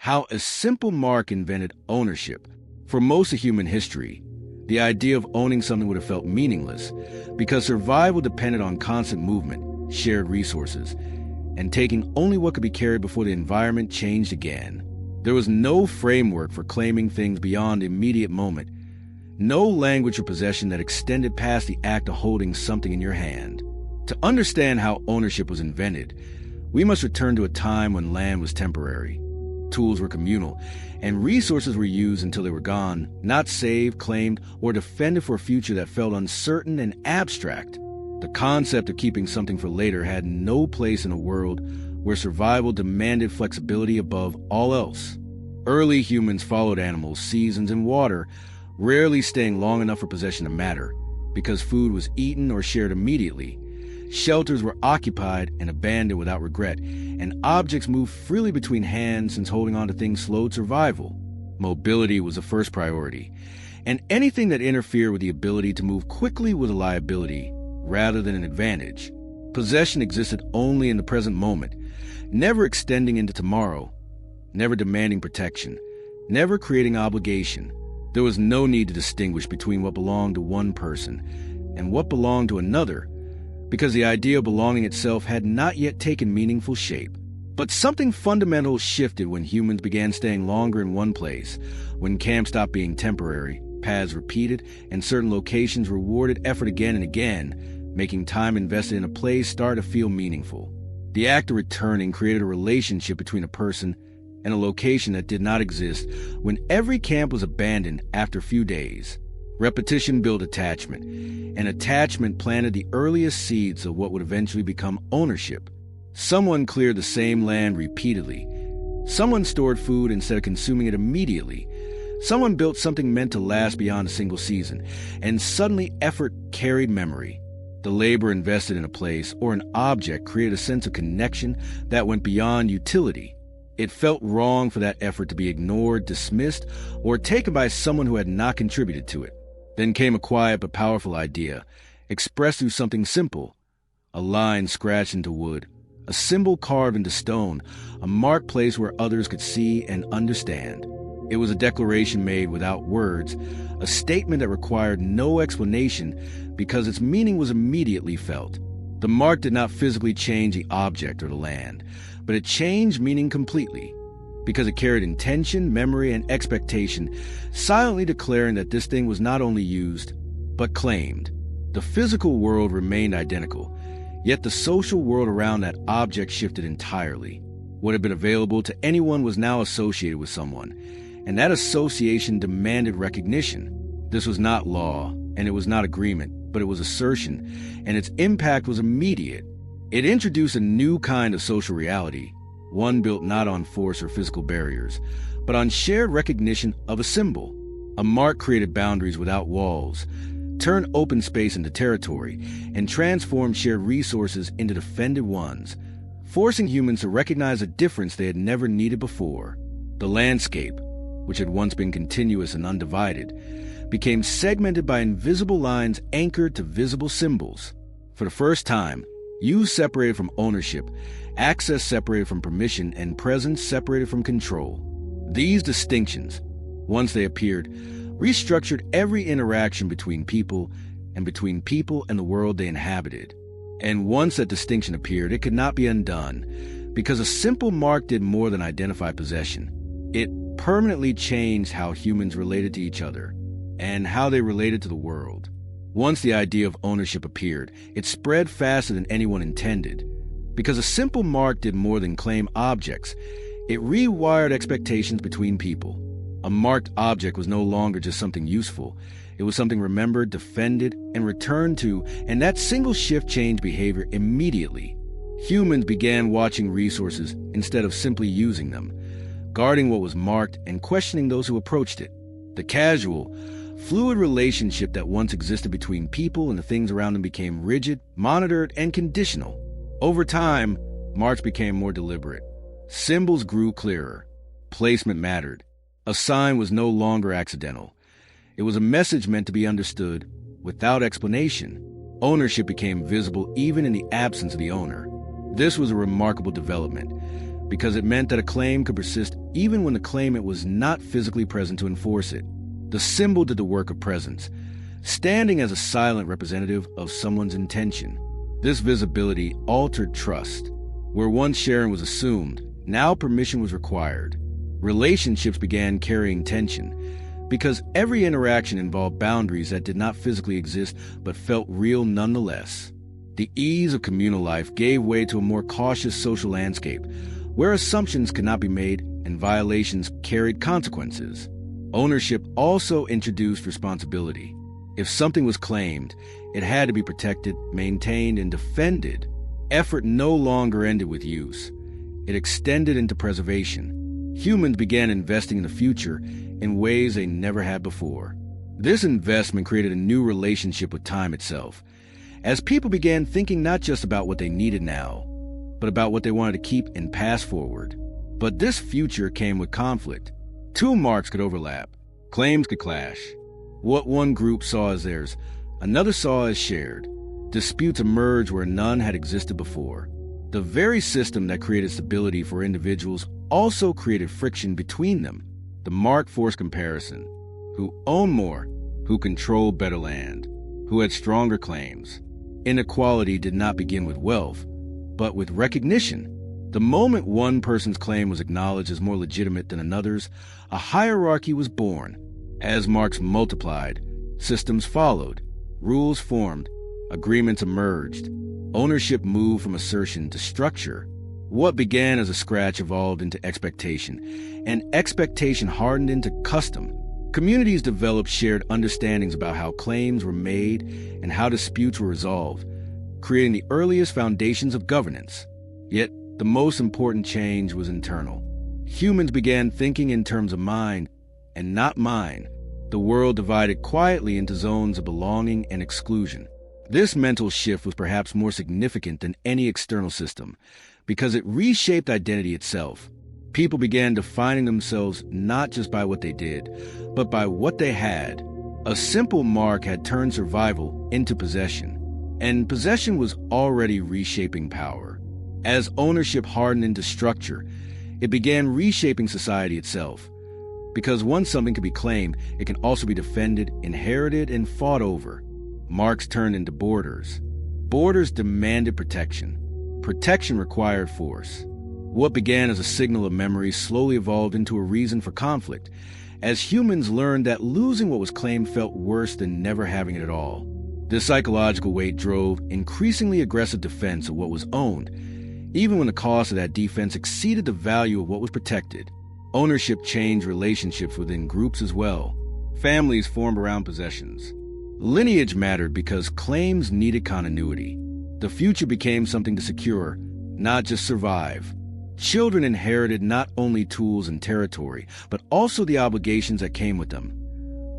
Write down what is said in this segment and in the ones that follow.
how a simple mark invented ownership. For most of human history, the idea of owning something would have felt meaningless because survival depended on constant movement, shared resources, and taking only what could be carried before the environment changed again. There was no framework for claiming things beyond the immediate moment, no language or possession that extended past the act of holding something in your hand. To understand how ownership was invented, we must return to a time when land was temporary, tools were communal, and resources were used until they were gone, not saved, claimed, or defended for a future that felt uncertain and abstract. The concept of keeping something for later had no place in a world where survival demanded flexibility above all else. Early humans followed animals, seasons, and water, rarely staying long enough for possession to matter, because food was eaten or shared immediately. Shelters were occupied and abandoned without regret, and objects moved freely between hands since holding on to things slowed survival. Mobility was the first priority, and anything that interfered with the ability to move quickly was a liability rather than an advantage. Possession existed only in the present moment, never extending into tomorrow, never demanding protection, never creating obligation. There was no need to distinguish between what belonged to one person and what belonged to another, because the idea of belonging itself had not yet taken meaningful shape. But something fundamental shifted when humans began staying longer in one place, when camps stopped being temporary, paths repeated, and certain locations rewarded effort again and again, making time invested in a place started to feel meaningful. The act of returning created a relationship between a person and a location that did not exist when every camp was abandoned after a few days. Repetition built attachment, and attachment planted the earliest seeds of what would eventually become ownership. Someone cleared the same land repeatedly. Someone stored food instead of consuming it immediately. Someone built something meant to last beyond a single season, and suddenly effort carried memory. The labor invested in a place or an object created a sense of connection that went beyond utility. It felt wrong for that effort to be ignored, dismissed, or taken by someone who had not contributed to it. Then came a quiet but powerful idea, expressed through something simple: a line scratched into wood, a symbol carved into stone, a marked place where others could see and understand. It was a declaration made without words, a statement that required no explanation because its meaning was immediately felt. The mark did not physically change the object or the land, but it changed meaning completely, because it carried intention, memory, and expectation, silently declaring that this thing was not only used, but claimed. The physical world remained identical, yet the social world around that object shifted entirely. What had been available to anyone was now associated with someone, and that association demanded recognition. This was not law, and it was not agreement, but it was assertion, and its impact was immediate. It introduced a new kind of social reality, one built not on force or physical barriers, but on shared recognition of a symbol. A mark created boundaries without walls, turned open space into territory, and transformed shared resources into defended ones, forcing humans to recognize a difference they had never needed before. The landscape, which had once been continuous and undivided, became segmented by invisible lines anchored to visible symbols. For the first time, use separated from ownership, access separated from permission, and presence separated from control. These distinctions, once they appeared, restructured every interaction between people and the world they inhabited. And once that distinction appeared, it could not be undone, because a simple mark did more than identify possession. It permanently changed how humans related to each other and how they related to the world. Once the idea of ownership appeared, it spread faster than anyone intended. Because a simple mark did more than claim objects, it rewired expectations between people. A marked object was no longer just something useful. It was something remembered, defended, and returned to, and that single shift changed behavior immediately. Humans began watching resources instead of simply using them, guarding what was marked and questioning those who approached it. The casual, fluid relationship that once existed between people and the things around them became rigid, monitored, and conditional. Over time, marks became more deliberate. Symbols grew clearer. Placement mattered. A sign was no longer accidental. It was a message meant to be understood without explanation. Ownership became visible even in the absence of the owner. This was a remarkable development, because it meant that a claim could persist even when the claimant was not physically present to enforce it. The symbol did the work of presence, standing as a silent representative of someone's intention. This visibility altered trust. Where once sharing was assumed, now permission was required. Relationships began carrying tension, because every interaction involved boundaries that did not physically exist but felt real nonetheless. The ease of communal life gave way to a more cautious social landscape, where assumptions could not be made and violations carried consequences. Ownership also introduced responsibility. If something was claimed, it had to be protected, maintained, and defended. Effort no longer ended with use. It extended into preservation. Humans began investing in the future in ways they never had before. This investment created a new relationship with time itself, as people began thinking not just about what they needed now, but about what they wanted to keep and pass forward. But this future came with conflict. Two marks could overlap. Claims could clash. What one group saw as theirs, another saw as shared. Disputes emerged where none had existed before. The very system that created stability for individuals also created friction between them. The mark forced comparison. Who owned more? Who controlled better land? Who had stronger claims? Inequality did not begin with wealth, but with recognition. The moment one person's claim was acknowledged as more legitimate than another's, a hierarchy was born. As marks multiplied, systems followed, rules formed, agreements emerged. Ownership moved from assertion to structure. What began as a scratch evolved into expectation, and expectation hardened into custom. Communities developed shared understandings about how claims were made and how disputes were resolved, creating the earliest foundations of governance. Yet, the most important change was internal. Humans began thinking in terms of mine and not mine. The world divided quietly into zones of belonging and exclusion. This mental shift was perhaps more significant than any external system, because it reshaped identity itself. People began defining themselves not just by what they did, but by what they had. A simple mark had turned survival into possession, and possession was already reshaping power. As ownership hardened into structure, it began reshaping society itself. Because once something can be claimed, it can also be defended, inherited, and fought over. Marks turned into borders. Borders demanded protection. Protection required force. What began as a signal of memory slowly evolved into a reason for conflict, as humans learned that losing what was claimed felt worse than never having it at all. This psychological weight drove increasingly aggressive defense of what was owned, even when the cost of that defense exceeded the value of what was protected. Ownership changed relationships within groups as well. Families formed around possessions. Lineage mattered because claims needed continuity. The future became something to secure, not just survive. Children inherited not only tools and territory, but also the obligations that came with them,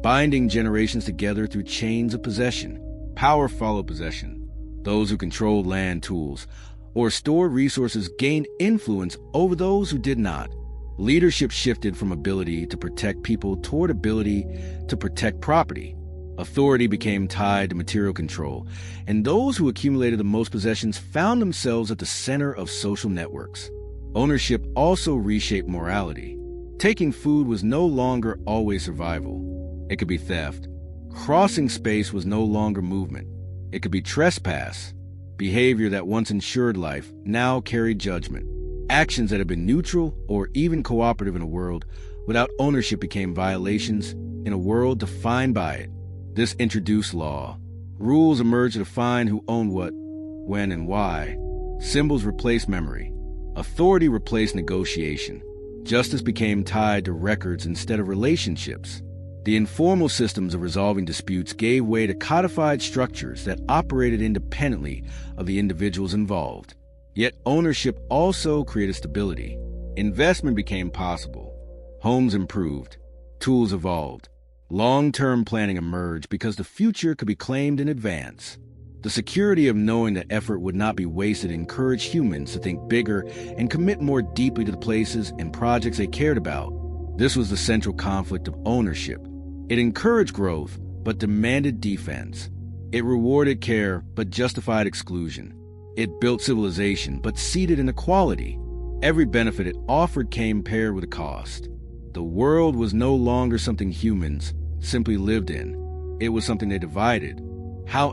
binding generations together through chains of possession. Power followed possession. Those who controlled land, tools, or stored resources gained influence over those who did not. Leadership shifted from ability to protect people toward ability to protect property. Authority became tied to material control, and those who accumulated the most possessions found themselves at the center of social networks. Ownership also reshaped morality. Taking food was no longer always survival. It could be theft. Crossing space was no longer movement. It could be trespass. Behavior that once ensured life now carried judgment. Actions that had been neutral or even cooperative in a world without ownership became violations in a world defined by it. This introduced law. Rules emerged to define who owned what, when, and why. Symbols replaced memory. Authority replaced negotiation. Justice became tied to records instead of relationships. The informal systems of resolving disputes gave way to codified structures that operated independently of the individuals involved. Yet ownership also created stability. Investment became possible. Homes improved. Tools evolved. Long-term planning emerged because the future could be claimed in advance. The security of knowing that effort would not be wasted encouraged humans to think bigger and commit more deeply to the places and projects they cared about. This was the central conflict of ownership. It encouraged growth, but demanded defense. It rewarded care, but justified exclusion. It built civilization, but seeded inequality. every benefit it offered came paired with a cost. The world was no longer something humans simply lived in. It was something they divided,